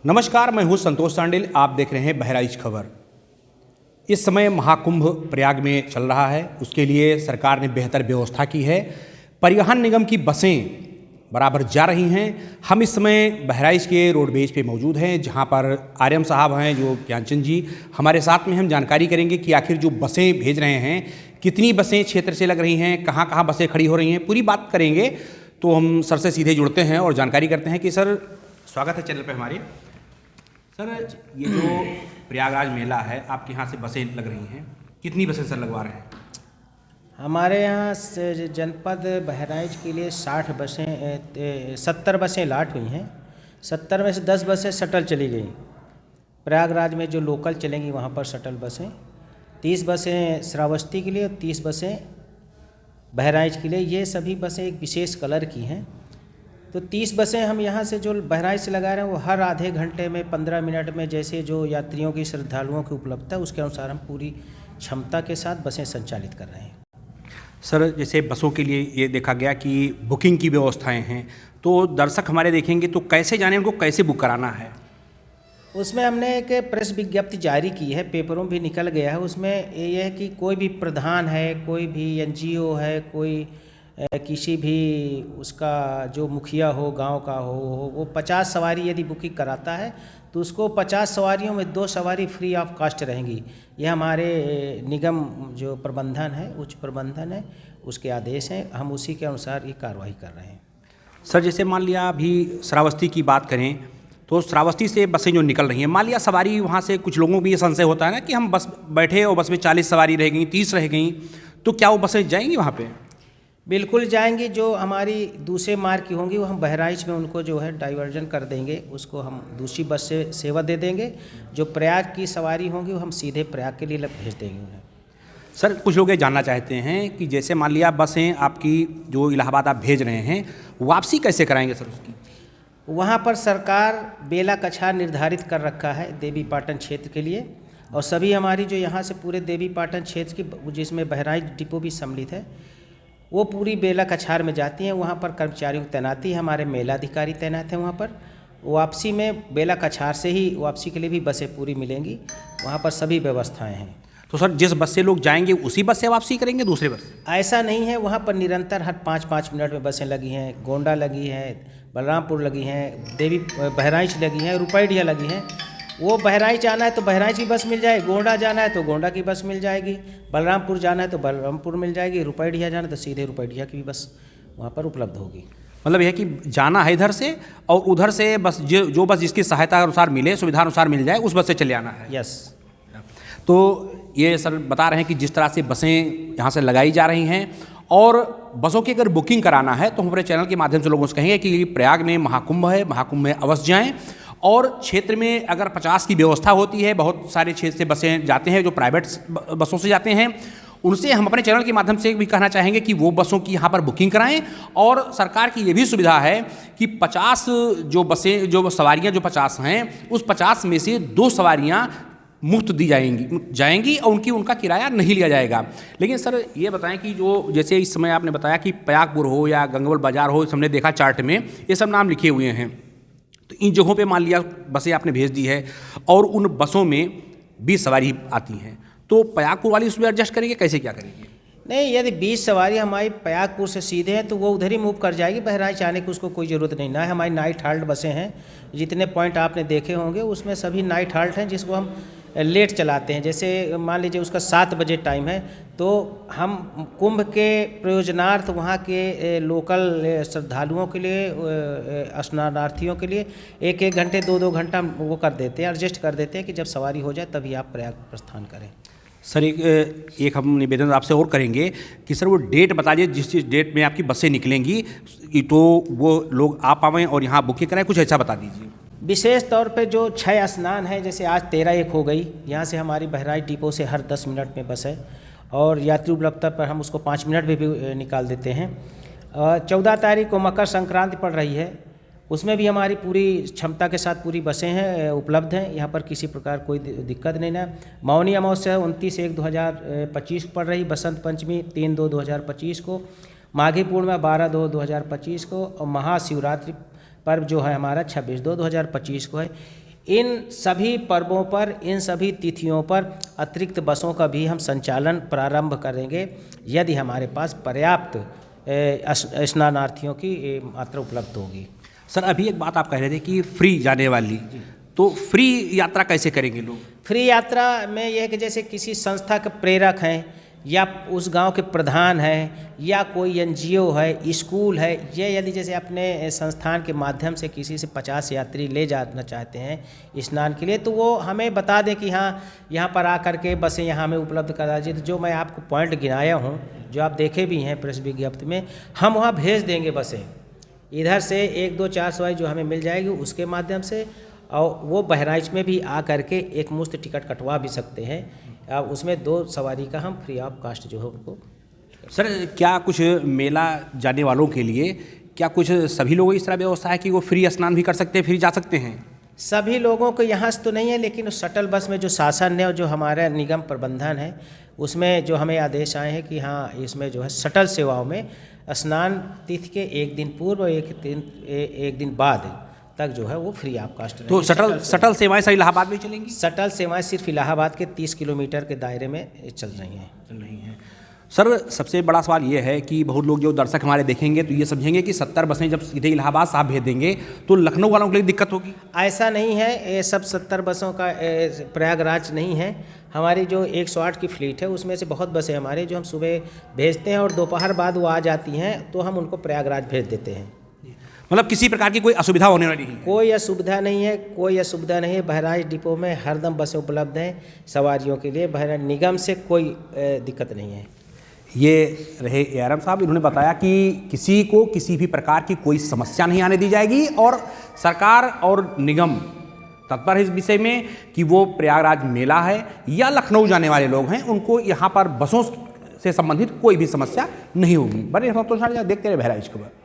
नमस्कार, मैं हूं संतोष सांडिल। आप देख रहे हैं बहराइच खबर। इस समय महाकुंभ प्रयाग में चल रहा है, उसके लिए सरकार ने बेहतर व्यवस्था की है। परिवहन निगम की बसें बराबर जा रही हैं। हम इस समय बहराइच के रोडवेज पे मौजूद हैं, जहां पर आर्यम साहब हैं जो ज्ञानचंद जी हमारे साथ में। हम जानकारी करेंगे कि आखिर जो बसें भेज रहे हैं, कितनी बसें क्षेत्र से लग रही हैं, कहाँ कहाँ बसें खड़ी हो रही हैं, पूरी बात करेंगे। तो हम सर से सीधे जुड़ते हैं और जानकारी करते हैं कि सर, स्वागत है चैनल पर हमारे। सर, ये जो प्रयागराज मेला है, आपके यहाँ से बसें लग रही हैं, कितनी बसें सर लगवा रहे हैं? हमारे यहाँ से जनपद बहराइच के लिए 70 बसें लाट हुई हैं। 70 में से 10 बसें शटल चली गई। प्रयागराज में जो लोकल चलेंगी वहाँ पर शटल बसें, 30 बसें श्रावस्ती के लिए और 30 बसें बहराइच के लिए। ये सभी बसें एक विशेष कलर की हैं। तो 30 बसें हम यहाँ से जो बहराइच से लगा रहे हैं, वो हर आधे घंटे में 15 मिनट में, जैसे जो यात्रियों की श्रद्धालुओं की उपलब्धता है उसके अनुसार हम पूरी क्षमता के साथ बसें संचालित कर रहे हैं। सर, जैसे बसों के लिए ये देखा गया कि बुकिंग की व्यवस्थाएं हैं, तो दर्शक हमारे देखेंगे तो कैसे जाने, उनको कैसे बुक कराना है? उसमें हमने एक प्रेस विज्ञप्ति जारी की है, पेपरों भी निकल गया है। उसमें ये है कि कोई भी प्रधान है, कोई भी एनजीओ है, कोई किसी भी उसका जो मुखिया हो, गांव का हो, वो 50 सवारी यदि बुकिंग कराता है तो उसको 50 सवारियों में 2 सवारी फ्री ऑफ कास्ट रहेंगी। यह हमारे निगम जो प्रबंधन है, उच्च प्रबंधन है, उसके आदेश हैं। हम उसी के अनुसार ये कार्रवाई कर रहे हैं। सर, जैसे मान लिया अभी श्रावस्ती की बात करें तो श्रावस्ती से बसें जो निकल रही हैं, मान लिया सवारी वहाँ से, कुछ लोगों को भी ये संशय होता है ना कि हम बस बैठे और बस में 40 सवारी रह गई, 30 रह गई, तो क्या वो बसें जाएंगी वहाँ पे? बिल्कुल जाएंगी। जो हमारी दूसरे मार्ग की होंगी वो हम बहराइच में उनको जो है डाइवर्जन कर देंगे, उसको हम दूसरी बस से सेवा दे देंगे। जो प्रयाग की सवारी होंगी वो हम सीधे प्रयाग के लिए भेज देंगे उन्हें। सर, कुछ लोग ये जानना चाहते हैं कि जैसे मान लिया बसें आपकी जो इलाहाबाद आप भेज रहे हैं, वापसी कैसे कराएंगे सर उसकी? वहाँ पर सरकार बेला कछार निर्धारित कर रखा है देवी पाटन क्षेत्र के लिए, और सभी हमारी जो यहाँ से पूरे देवी पाटन क्षेत्र की, जिसमें बहराइच डिपो भी सम्मिलित है, वो पूरी बेला कछार में जाती हैं। वहाँ पर कर्मचारियों की तैनाती है, हमारे मेला अधिकारी तैनात हैं वहाँ पर। वापसी में बेला कछार से ही वापसी के लिए भी बसें पूरी मिलेंगी, वहाँ पर सभी व्यवस्थाएं हैं। तो सर, जिस बस से लोग जाएंगे उसी बस से वापसी करेंगे, दूसरे बस से? ऐसा नहीं है, वहाँ पर निरंतर हर 5-5 मिनट में बसें लगी हैं। गोंडा लगी हैं, बलरामपुर लगी हैं, देवी बहराइच लगी हैं, रुपैडिया लगी हैं। वो बहराइच आना है तो बहराइच की बस मिल जाएगी, गोंडा जाना है तो गोंडा की बस मिल जाएगी, बलरामपुर जाना है तो बलरामपुर मिल जाएगी, रुपैडिया जाना है तो सीधे रुपैडिया की भी बस वहाँ पर उपलब्ध होगी। मतलब यह है कि जाना है इधर से और उधर से बस जो बस जिसकी सहायता अनुसार मिले, सुविधा अनुसार मिल जाए, उस बस से चले आना है। यस। तो ये सर बता रहे हैं कि जिस तरह से बसें यहाँ से लगाई जा रही हैं, और बसों की अगर बुकिंग कराना है तो हमारे चैनल के माध्यम से लोगों से कहेंगे कि प्रयाग में महाकुंभ है, महाकुंभ में अवश्य जाएँ। और क्षेत्र में अगर 50 की व्यवस्था होती है, बहुत सारे क्षेत्र से बसें जाते हैं जो प्राइवेट बसों से जाते हैं, उनसे हम अपने चैनल के माध्यम से भी कहना चाहेंगे कि वो बसों की यहाँ पर बुकिंग कराएं। और सरकार की ये भी सुविधा है कि 50 जो बसें, जो सवारियाँ जो 50 हैं, उस 50 में से 2 सवारियाँ मुफ्त दी जाएंगी और उनका किराया नहीं लिया जाएगा। लेकिन सर, ये बताएं कि जो जैसे इस समय आपने बताया कि प्रयागपुर हो या गंगवल बाजार हो, हमने देखा चार्ट में ये सब नाम लिखे हुए हैं, तो इन जगहों पे मान लिया बसें आपने भेज दी है और उन बसों में 20 सवारी आती हैं, तो प्रयागपुर वाली उसमें एडजस्ट करेंगे, कैसे क्या करेंगे? नहीं, यदि 20 सवारी हमारी प्रयागपुर से सीधे हैं तो वो उधर ही मूव कर जाएगी। बहराइच आने की उसको कोई ज़रूरत नहीं। ना हमारी नाइट हाल्ट बसें हैं, जितने पॉइंट आपने देखे होंगे उसमें सभी नाइट हाल्ट हैं, जिसको हम लेट चलाते हैं। जैसे मान लीजिए उसका 7 बजे टाइम है, तो हम कुंभ के प्रयोजनार्थ वहाँ के लोकल श्रद्धालुओं के लिए, स्नानार्थियों के लिए 1-1 घंटे 2-2 घंटा वो कर देते हैं, एडजस्ट कर देते हैं कि जब सवारी हो जाए तभी आप प्रयाग प्रस्थान करें। सर, एक हम निवेदन आपसे और करेंगे कि सर वो डेट बता दीजिए जिस डेट में आपकी बसें निकलेंगी, तो वो लोग आ पाएँ और यहाँ बुकिंग कराएं, कुछ ऐसा बता दीजिए। विशेष तौर पे जो 6 स्नान है, जैसे आज 13/1 हो गई, यहाँ से हमारी बहराइच डिपो से हर 10 मिनट में बस है, और यात्री उपलब्धता पर हम उसको 5 मिनट में भी निकाल देते हैं। 14 तारीख को मकर संक्रांति पड़ रही है, उसमें भी हमारी पूरी क्षमता के साथ पूरी बसें हैं, उपलब्ध हैं। यहाँ पर किसी प्रकार कोई दिक्कत नहीं ना। मौनी अमावस्या 29/1/2025 पड़ रही, बसंत पंचमी 3/2/2025 को, माघी पूर्णिमा 12/2/2025 को, और महाशिवरात्रि पर्व जो है हमारा 26/2/2025 को है। इन सभी पर्वों पर, इन सभी तिथियों पर अतिरिक्त बसों का भी हम संचालन प्रारंभ करेंगे यदि हमारे पास पर्याप्त स्नानार्थियों की मात्रा उपलब्ध होगी। सर अभी एक बात आप कह रहे थे कि फ्री जाने वाली, तो फ्री यात्रा कैसे करेंगे लोग? फ्री यात्रा में यह है कि जैसे किसी संस्था के प्रेरक हैं या उस गांव के प्रधान हैं या कोई एनजीओ है, स्कूल है, ये यदि जैसे अपने संस्थान के माध्यम से किसी से 50 यात्री ले जाना चाहते हैं स्नान के लिए, तो वो हमें बता दें कि हाँ यहाँ पर आकर के बसें यहाँ हमें उपलब्ध करा दीजिए। तो जो मैं आपको पॉइंट गिनाया हूँ, जो आप देखे भी हैं प्रेस विज्ञप्ति में, हम वहाँ भेज देंगे बसें। इधर से 1, 2, 4 सवारी जो हमें मिल जाएगी उसके माध्यम से, और वो बहराइच में भी आ करके एक मुश्त टिकट कटवा भी सकते हैं। अब उसमें 2 सवारी का हम फ्री ऑफ कास्ट जो है उनको। सर क्या कुछ मेला जाने वालों के लिए क्या कुछ सभी लोगों की इस तरह व्यवस्था है कि वो फ्री स्नान भी कर सकते हैं, फ्री जा सकते हैं? सभी लोगों को यहाँ से तो नहीं है, लेकिन शटल बस में जो शासन है और जो हमारा निगम प्रबंधन है उसमें जो हमें आदेश आए हैं कि हाँ इसमें जो है शटल सेवाओं में स्नान तिथि के 1 दिन पूर्व और एक दिन बाद तक जो है वो फ्री ऑफ कास्ट। तो शटल सेवाएं सर इलाहाबाद में चलेंगी? शटल सेवाएं सिर्फ इलाहाबाद के 30 किलोमीटर के दायरे में चल रही हैं। सर सबसे बड़ा सवाल ये है कि बहुत लोग जो दर्शक हमारे देखेंगे तो ये समझेंगे कि 70 बसें जब सीधे इलाहाबाद साहब भेज देंगे तो लखनऊ वालों के लिए दिक्कत होगी। ऐसा नहीं है, ये सब 70 बसों का प्रयागराज नहीं है। हमारी जो 108 की फ्लीट है उसमें से बहुत बसें हमारे जो हम सुबह भेजते हैं और दोपहर बाद वो आ जाती हैं, तो हम उनको प्रयागराज भेज देते हैं। मतलब किसी प्रकार की कोई असुविधा होने वाली नहीं? कोई असुविधा नहीं है, कोई असुविधा नहीं है। बहराइच डिपो में हरदम बसें उपलब्ध हैं सवारियों के लिए। बहराइच निगम से कोई दिक्कत नहीं है। ये रहे ARM साहब, इन्होंने बताया कि किसी को किसी भी प्रकार की कोई समस्या नहीं आने दी जाएगी और सरकार और निगम तत्पर है इस विषय में कि वो प्रयागराज मेला है या लखनऊ जाने वाले लोग हैं उनको यहाँ पर बसों से संबंधित कोई भी समस्या नहीं होगी। बड़े देखते रहे बहराइच खबर।